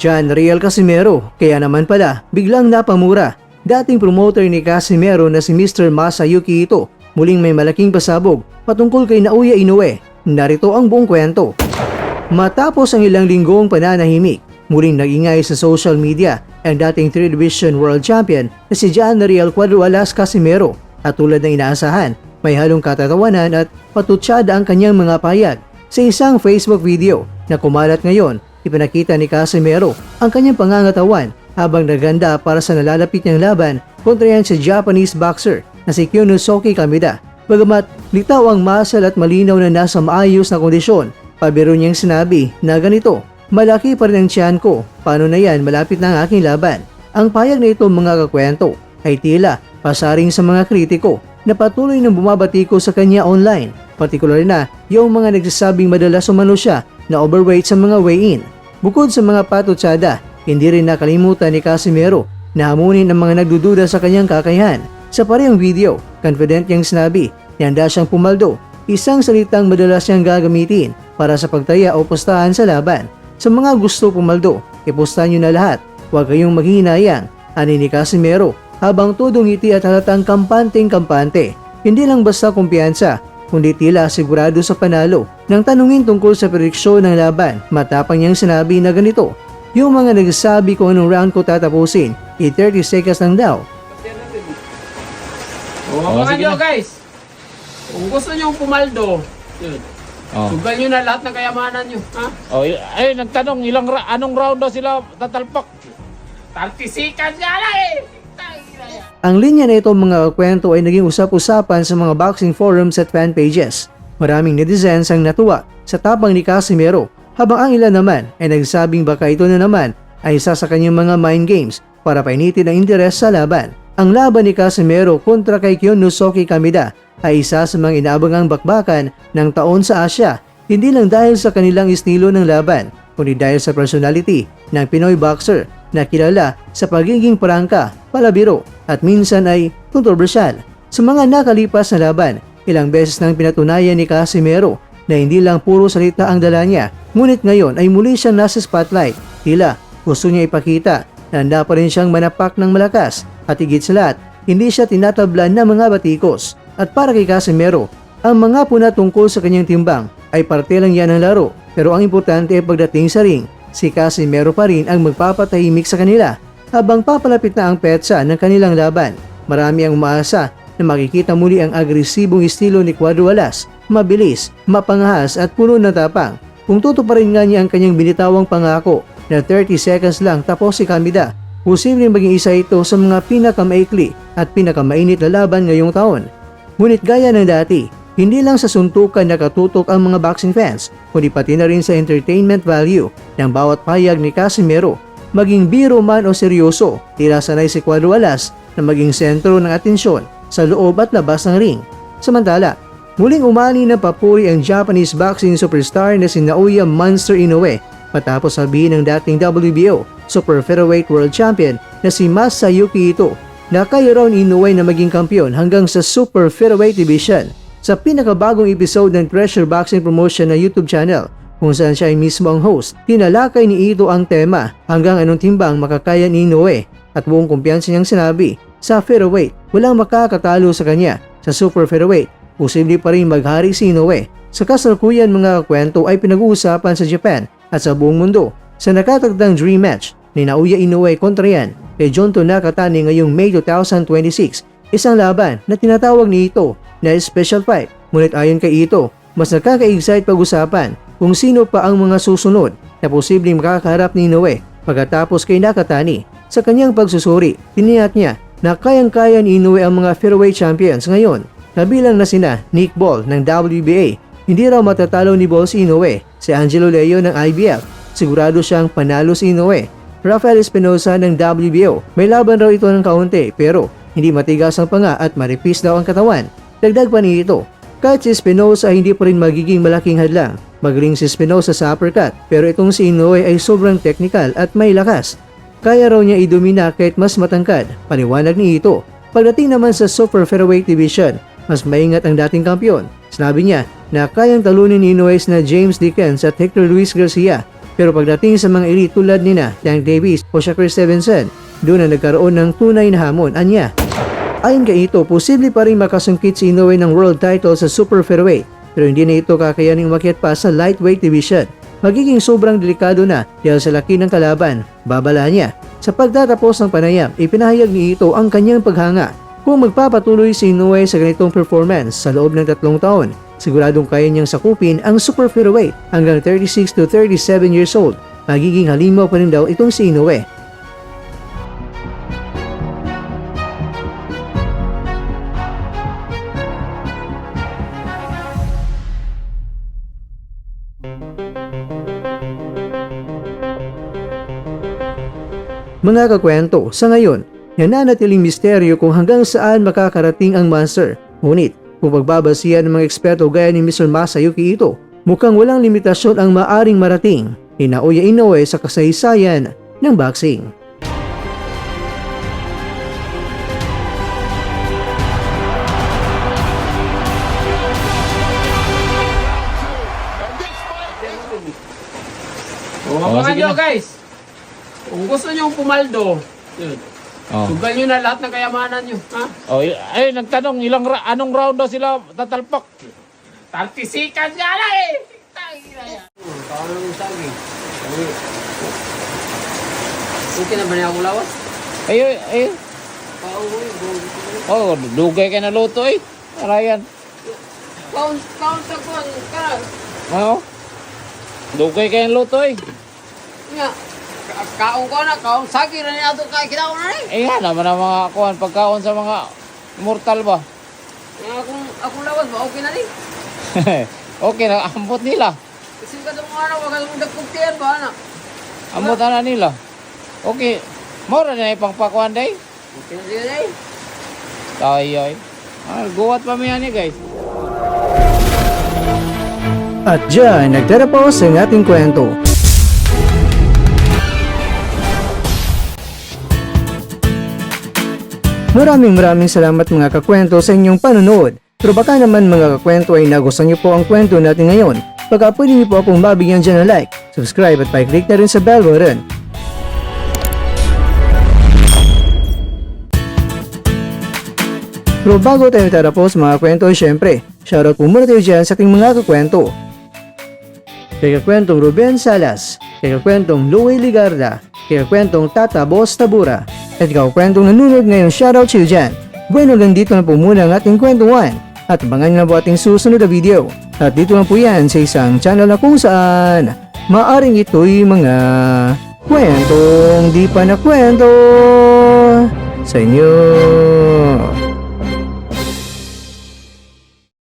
John Riel Casimero, kaya naman pala biglang napamura. Dating promoter ni Casimero na si Mr. Masayuki Ito, muling may malaking pasabog patungkol kay Naoya Inoue. Narito ang buong kwento. Matapos ang ilang linggong pananahimik, muling nag-ingay sa social media ang dating 3 Division World Champion na si John Riel Cuadro-Alas Casimero. At tulad ng inaasahan, may halong katatawanan at patutsada ang kanyang mga payag. Sa isang Facebook video na kumalat ngayon, ipinakita ni Casimero ang kanyang pangangatawan habang naganda para sa nalalapit niyang laban kontra yan sa Japanese boxer na si Kyunosuke Kameda. Bagamat litaw ang muscle at malinaw na nasa maayos na kondisyon, pabiro niyang sinabi na ganito, "Malaki pa rin ang tiyan ko, paano na yan, malapit na ang aking laban." Ang payag na ito mga kakwento ay tila pasaring sa mga kritiko na patuloy nang bumabatiko sa kanya online, partikular na yung mga nagsasabing madalas umano siya na overweight sa mga weigh-in. Bukod sa mga patutsada, hindi rin nakalimutan ni Casimero na hamunin ang mga nagdududa sa kanyang kakayahan. Sa parehong video, confident niyang sinabi na handa siyang pumaldo, isang salitang madalas niyang gagamitin para sa pagtaya o pustahan sa laban. Sa mga gusto pumaldo, ipusta niyo na lahat, huwag kayong maghihinayang, ani ni Casimero habang todo ngiti at halatang kampanteng-kampante. Hindi lang basta kumpiyansa, kundi tila sigurado sa panalo. Nang tanungin tungkol sa prediksyon ng laban, matapang niyang sinabi na ganito, "Yung mga nagsasabi kung anong round ko tatapusin, 30 seconds lang daw." Abangan nyo guys, kung gusto nyo pumaldo, sugal nyo na lahat ng kayamanan nyo. Ha? Ay, nagtanong, anong round daw sila tatalpak? 30 seconds nga lang eh! Ang linya na ito mga kwento ay naging usap-usapan sa mga boxing forums at fan pages. Maraming netizens ang natuwa sa tapang ni Casimero, habang ang ilan naman ay nagsabing baka ito na naman ay isa sa kanyang mga mind games para painitin ang interes sa laban. Ang laban ni Casimero kontra kay Kyunosuke Kameda ay isa sa mga inaabangang bakbakan ng taon sa Asya, hindi lang dahil sa kanilang estilo ng laban, kundi dahil sa personality ng Pinoy boxer na kilala sa pagiging prangka, palabiro at minsan ay kontrobersyal. Sa mga nakalipas na laban, ilang beses nang pinatunayan ni Casimero na hindi lang puro salita ang dala niya, ngunit ngayon ay muli siyang nasa spotlight. Tila gusto niya ipakita na handa pa rin siyang manapak ng malakas at higit sa lahat, hindi siya tinatablan ng mga batikos. At para kay Casimero, ang mga puna tungkol sa kanyang timbang ay parte lang yan ng laro, pero ang importante ay pagdating sa ring, si Casimero pa rin ang magpapatahimik sa kanila habang papalapit na ang petsa ng kanilang laban. Marami ang umaasa na makikita muli ang agresibong estilo ni Cuadro-Alas, mabilis, mapangahas at puno ng tapang. Kung tutuparin nga niya ang kanyang binitawang pangako na 30 seconds lang tapos si Kameda, posibleng maging isa ito sa mga pinakamaikli at pinakamainit na laban ngayong taon. Ngunit gaya ng dati, hindi lang sa suntukan nakatutok ang mga boxing fans, kundi pati na rin sa entertainment value ng bawat payag ni Casimero. Maging biro man o seryoso, tila sanay si Cuadro-Alas na maging sentro ng atensyon sa loob at labas ng ring. Samantala, muling umani ng papuri ang Japanese boxing superstar na si Naoya Monster Inoue matapos sabihin ng dating WBO Super Featherweight World Champion na si Masayuki Ito na kaya raw ni Inoue na maging kampiyon hanggang sa Super Featherweight Division. Sa pinakabagong episode ng Treasure Boxing Promotion na YouTube channel, kung saan siya ay mismo ang host, tinalakay ni Ito ang tema hanggang anong timbang makakaya ni Inoue at buong kumpiyansa niyang sinabi, sa featherweight, walang makakatalo sa kanya. Sa super featherweight, posible pa rin maghari si Inoue. Sa kasalukuyan mga kwento ay pinag-uusapan sa Japan at sa buong mundo sa nakatagdang dream match ni Naoya Inoue kontra yan kay Junto Nakatani ngayong May 2026, isang laban na tinatawag ni Ito na special fight. Ngunit ayon kay Ito, mas nakaka-excite pag-usapan kung sino pa ang mga susunod na posibleng makakaharap ni Inoue pagkatapos kay Nakatani. Sa kanyang pagsusuri, tiniyak niya na kayang-kaya ni Inoue ang mga featherweight champions ngayon, kabilang na sina Nick Ball ng WBA. Hindi raw matatalo ni Ball si Inoue. Si Angelo Leo ng IBF, sigurado siyang panalo si Inoue. Rafael Espinosa ng WBO, may laban raw ito ng kaunti pero hindi matigas ang panga at maripis daw ang katawan. Dagdag pa ni Ito, kahit si Espinosa hindi pa rin magiging malaking hadlang. Magaling si Espinosa sa uppercut pero itong si Inoue ay sobrang technical at may lakas. Kaya raw niya idumina kahit mas matangkad, paliwanag ni Ito. Pagdating naman sa Super Featherweight Division, mas maingat ang dating kampiyon. Sinabi niya na kayang talunin ni Inoue na James Dickens at Hector Luis Garcia Pero pagdating sa mga elite tulad nina Tank Davis o siya Chris Stevenson, doon na nagkaroon ng tunay na hamon, anya. Ayon kay Ito, posible pa rin makasungkit si Inoue ng world title sa super featherweight, pero hindi na ito kakayaning umakyat pa sa lightweight division. Magiging sobrang delikado na dahil sa laki ng kalaban, babala niya. Sa pagtatapos ng panayam, ipinahayag ni Ito ang kanyang paghanga. Kung magpapatuloy si Inoue sa ganitong performance sa loob ng 3 taon, siguradong kaya niyang sakupin ang super featherweight hanggang 36 to 37 years old. Magiging halimaw pa rin daw itong si Inoue. Mga kakwento, sa ngayon, nananatiling misteryo kung hanggang saan makakarating ang monster. Ngunit, kung pagbabasihan ng mga eksperto gaya ni Mr. Masayuki Ito, mukhang walang limitasyon ang maaring marating ni Naoya Inoue sa kasaysayan ng boxing. Abangan sige nyo na. guys. Kung gusto nyo pumaldo, yun. Sugal nyo na lahat ng kayamanan nyo. Ha? Ay, nagtanong, anong round daw sila tatalpak? Taltisikan niya lang eh! Tangina yan. Paano yung saging? Okay na ba niya akong lawas? Ay. Pauwi. Oh, dugay ka na luto eh. Arayan. Count sa kwan. Karan. Oo. Dugay ka na luto eh. Nga. Kaong ko na. Kaong saging na niya ito. Kinaon na rin. Eh, yan naman ang mga kuhan, pagkaon sa mga mortal ba? Nga akong lawas ba? Okay na rin. Okay na, ambot nila. Kasi ka itong ano. Wag ka itong dagkuktiyan ba anak? Ambot na nila. Okay. Mora na ipangpakuan day. Okay na siya rin. Tayo eh. Guwat pa miyan eh guys. At dyan, nagtatapos ang ating kwento. Maraming salamat mga kakwento sa inyong panonood. Pero baka naman mga kakwento ay nagustuhan niyo po ang kwento natin ngayon. Baka pwede niyo po akong mabigyan dyan ng like, subscribe at pa-click na rin sa bell button. Pero bago tayo tatapos mga kwento, syempre, shoutout po muna tayo dyan sa ating mga kakwento. Kay kakwentong Ruben Salas, kay kakwentong Louie Ligarda, kay kakwentong Tata Boss Tabura, at kakwentong nanonood ngayon, shoutout sa iyo dyan. Bueno, hanggang dito na po muna ang ating kwentuhan, at abangan nyo na po ating susunod na video. At dito lang po yan sa isang channel na kung saan maaring ito'y mga kwentong di pa na kwento sa inyo.